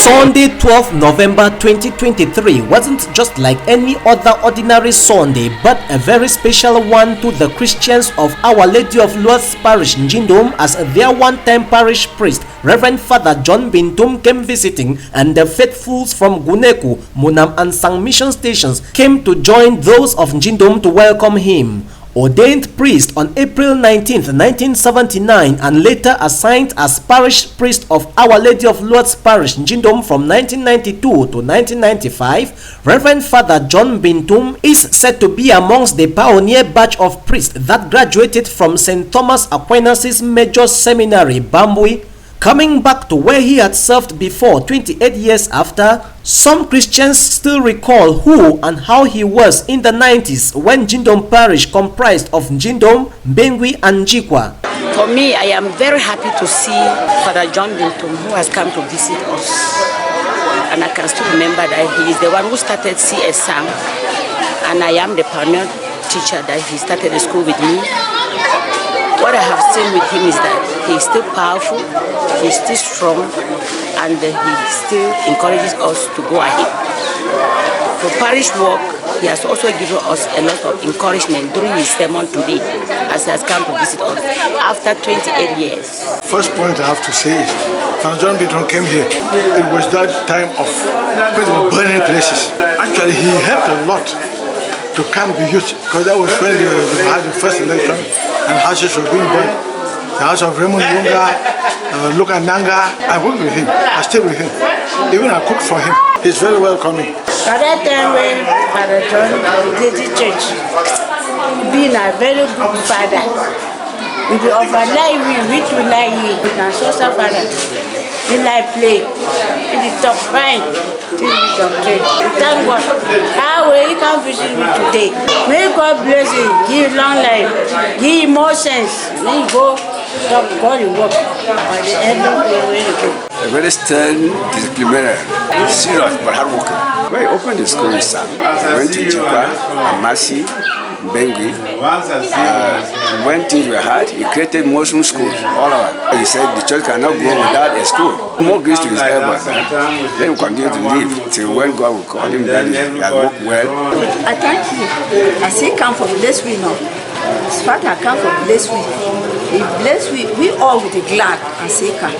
Sunday 12th November 2023 wasn't just like any other ordinary Sunday, but a very special one to the Christians of Our Lady of Lourdes Parish, Njindom, as their one-time parish priest, Reverend Father John Bintum, came visiting, and the faithfuls from Guneku, Munam and Sang mission stations came to join those of Njindom to welcome him. Ordained priest on April 19, 1979, and later assigned as parish priest of Our Lady of Lourdes Parish, Njindom, from 1992 to 1995, Reverend Father John Bintum is said to be amongst the pioneer batch of priests that graduated from St. Thomas Aquinas' Major Seminary, Bambui. Coming back to where he had served before 28 years after, some Christians still recall who and how he was in the 90s when Jindom Parish comprised of Njindom, Bengui and Jikwa. For me, I am very happy to see Father John Bintum, who has come to visit us. And I can still remember that he is the one who started CSM, and I am the pioneer teacher that he started the school with me. What I have seen with him is that he is still powerful, he is still strong, and he still encourages us to go ahead. For parish work, he has also given us a lot of encouragement during his sermon today, as he has come to visit us after 28 years. First point I have to say is, Father John Bintum came here. It was that time of burning places. Actually, he helped a lot to calm the youth, because that was when they had the first election and houses were being burned. The house of Raymond Lunga, Luka Nanga. I worked with him, I stayed with him. Even I cooked for him. He's very welcoming. At that time when Father John did the church, being a very good father, we be overnight which we like you, we can show some father. We like play, it is top fine, it is top church. Thank God. How will you come visit me today? May God bless you, give long life, give more sense. May you go, God will work. By the end of the way you go. A very stern disciplinarian, serious but hardworking. When he opened the school in Sam, I went to Jikwa, Amasi, Bengui. When things were hard, he created Muslim schools all over. He said the church cannot grow without a school. More grace to his elbow. Then he continued to live till when God will call him that he has worked well. I thank you. As he come from this way now, his father come from this way. He bless we all will be glad as he come.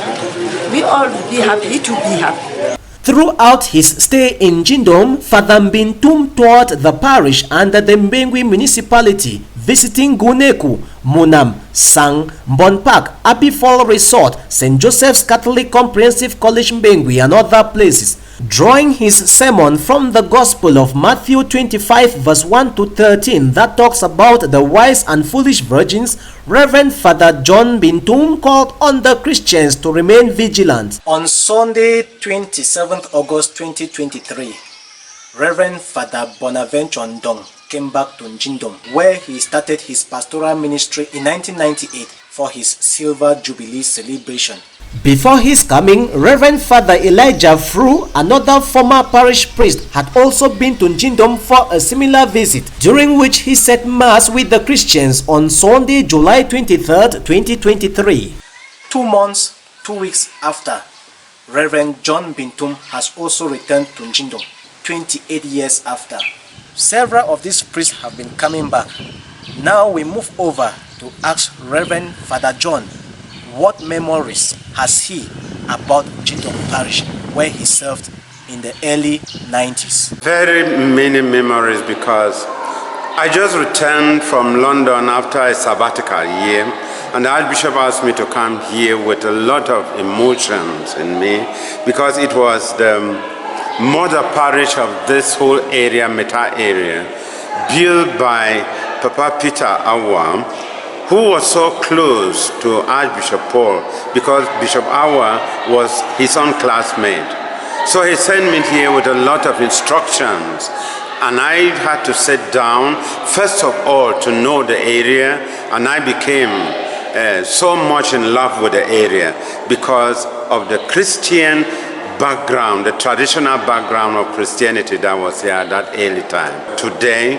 We all will be happy to be happy. Throughout his stay in Jindom, Father Bintum toured the parish under the Mbengui municipality, visiting Guneku, Munam, Sang, Mbon Park, Happy Fall Resort, St. Joseph's Catholic Comprehensive College Mbengui, and other places. Drawing his sermon from the Gospel of Matthew 25 verse 1 to 13 that talks about the wise and foolish virgins, Reverend Father John Bintum called on the Christians to remain vigilant. On Sunday 27th August 2023, Reverend Father Bonaventure Ndong came back to Njindom, where he started his pastoral ministry in 1998 for his Silver Jubilee celebration. Before his coming, Reverend Father Elijah Fru, another former parish priest, had also been to Njindom for a similar visit, during which he said Mass with the Christians on Sunday, July 23rd, 2023. 2 months, 2 weeks after, Reverend John Bintum has also returned to Njindom, 28 years after. Several of these priests have been coming back. Now we move over to ask Reverend Father John, what memories has he about Jindo Parish, where he served in the early 90s? Very many memories, because I just returned from London after a sabbatical year, and the Archbishop asked me to come here with a lot of emotions in me, because it was the mother parish of this whole area, Meta area, built by Papa Peter Awa, who was so close to Archbishop Paul, because Bishop Awa was his own classmate. So he sent me here with a lot of instructions, and I had to sit down, first of all, to know the area, and I became so much in love with the area because of the Christian background, the traditional background of Christianity that was here at that early time. Today,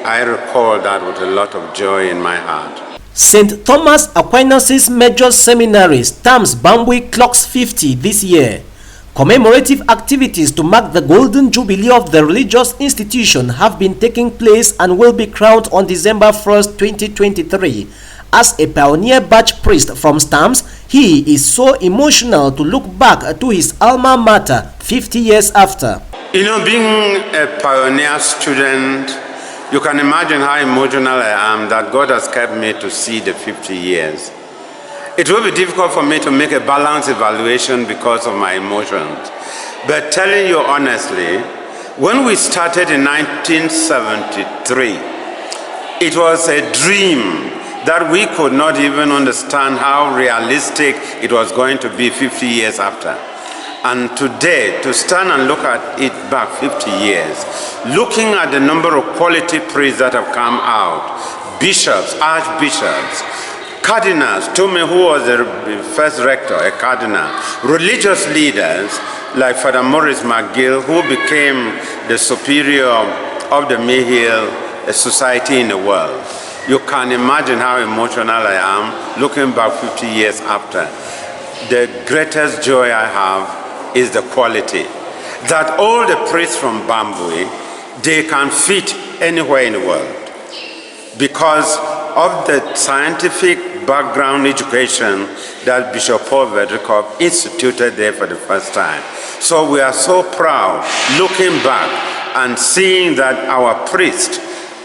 I recall that with a lot of joy in my heart. St. Thomas Aquinas' Major Seminary stamps Bambui clocks 50 this year. Commemorative activities to mark the golden jubilee of the religious institution have been taking place and will be crowned on December 1st, 2023. As a pioneer batch priest from Stamps, he is so emotional to look back to his alma mater 50 years after. You know, being a pioneer student, you can imagine how emotional I am that God has kept me to see the 50 years. It will be difficult for me to make a balanced evaluation because of my emotions. But telling you honestly, when we started in 1973, it was a dream that we could not even understand how realistic it was going to be 50 years after. And today, to stand and look at it back 50 years, looking at the number of quality priests that have come out, bishops, archbishops, cardinals, Tome, who was the first rector, a cardinal, religious leaders like Father Maurice McGill, who became the superior of the Mayhill society in the world. You can imagine how emotional I am looking back 50 years after. The greatest joy I have is the quality. That all the priests from Bambui, they can fit anywhere in the world because of the scientific background education that Bishop Paul Vedrikov instituted there for the first time. So we are so proud looking back and seeing that our priests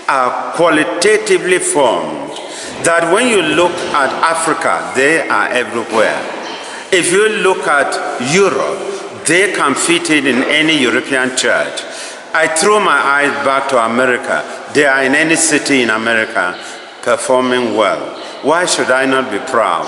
are qualitatively formed, that when you look at Africa, they are everywhere. If you look at Europe, they can fit in any European church. I throw my eyes back to America. They are in any city in America performing well. Why should I not be proud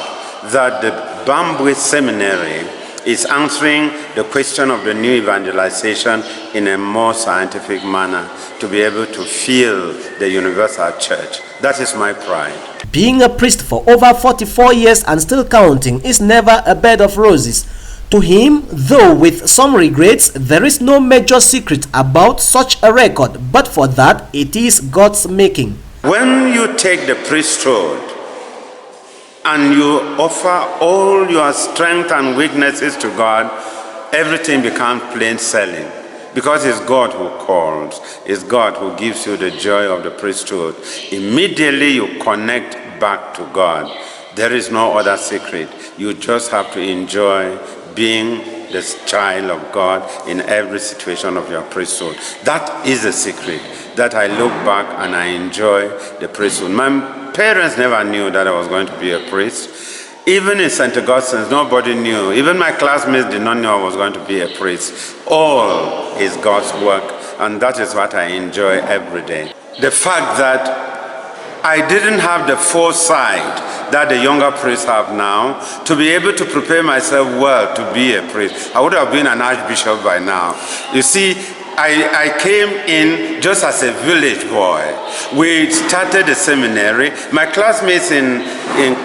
that the Bambui Seminary is answering the question of the new evangelization in a more scientific manner to be able to fill the universal church? That is my pride. Being a priest for over 44 years and still counting is never a bed of roses. To him, though with some regrets, there is no major secret about such a record, but for that, it is God's making. When you take the priesthood and you offer all your strength and weaknesses to God, everything becomes plain sailing. Because it's God who calls, it's God who gives you the joy of the priesthood. Immediately you connect back to God. There is no other secret. You just have to enjoy being the child of God in every situation of your priesthood. That is the secret, that I look back and I enjoy the priesthood. My parents never knew that I was going to be a priest. Even in St. Augustine's, nobody knew. Even my classmates did not know I was going to be a priest. All is God's work, and that is what I enjoy every day. The fact that I didn't have the foresight that the younger priests have now to be able to prepare myself well to be a priest. I would have been an archbishop by now. You see, I came in just as a village boy. We started the seminary. My classmates in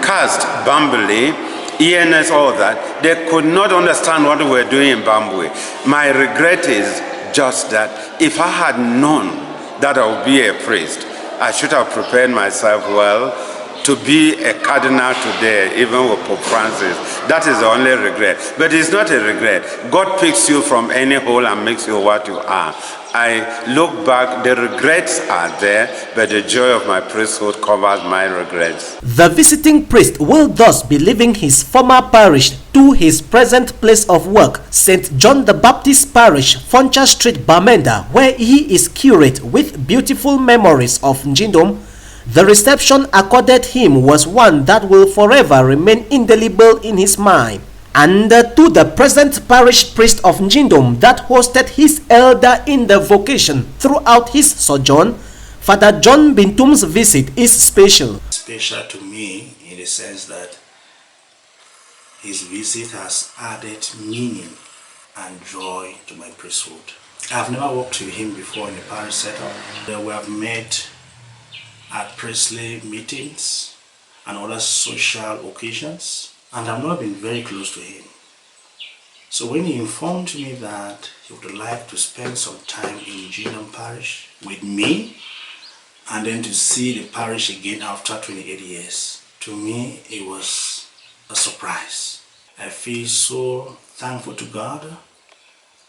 caste, Bambuli, ENS, all that, they could not understand what we were doing in Bambui. My regret is just that if I had known that I would be a priest, I should have prepared myself well to be a cardinal today, even with Pope Francis. That is the only regret. But it's not a regret. God picks you from any hole and makes you what you are. I look back, the regrets are there, but the joy of my priesthood covers my regrets. The visiting priest will thus be leaving his former parish to his present place of work, St. John the Baptist Parish, Foncha Street, Bamenda, where he is curate with beautiful memories of Njindom. The reception accorded him was one that will forever remain indelible in his mind. And to the present parish priest of Njindom that hosted his elder in the vocation throughout his sojourn, Father John Bintum's visit is special. Special to me in the sense that his visit has added meaning and joy to my priesthood. I've never worked with him before in the parish setup. We have met at priestly meetings and other social occasions, and I've not been very close to him. So when he informed me that he would like to spend some time in Jindo Parish with me and then to see the parish again after 28 years, to me it was a surprise. I feel so thankful to God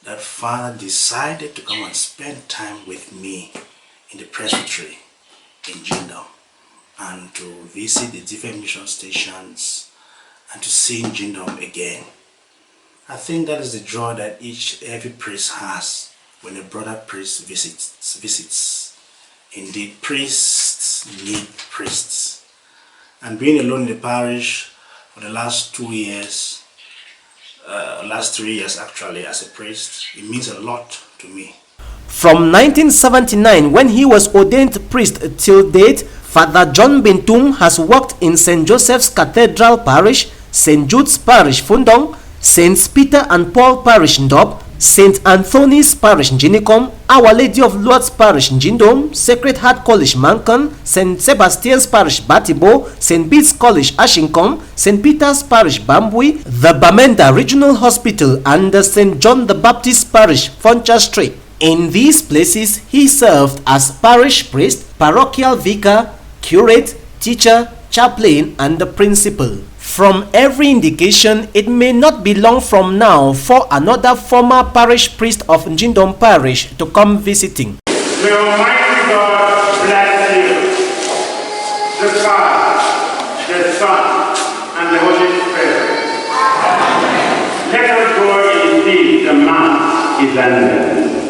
that Father decided to come and spend time with me in the presbytery in Jindo and to visit the different mission stations and to see Njindom again. I think that is the joy that every priest has when a brother priest visits. Indeed, priests need priests. And being alone in the parish for the last 2 years, last 3 years actually as a priest, it means a lot to me. From 1979, when he was ordained priest till date, Father John Bintum has worked in St. Joseph's Cathedral Parish, St. Jude's Parish Fundong, St. Peter and Paul Parish Ndop, St. Anthony's Parish Njinikom, Our Lady of Lourdes Parish Njindom, Sacred Heart College Mankan, St. Sebastian's Parish Batibo, St. Bede's College Ashinkom, St. Peter's Parish Bambui, the Bamenda Regional Hospital, and the St. John the Baptist Parish Foncha Street. In these places, he served as parish priest, parochial vicar, curate, teacher, chaplain, and the principal. From every indication, it may not be long from now for another former parish priest of Njindom Parish to come visiting. May Almighty God bless you, the Father, the Son, and the Holy Spirit. Let us go in peace, the Mass is ended.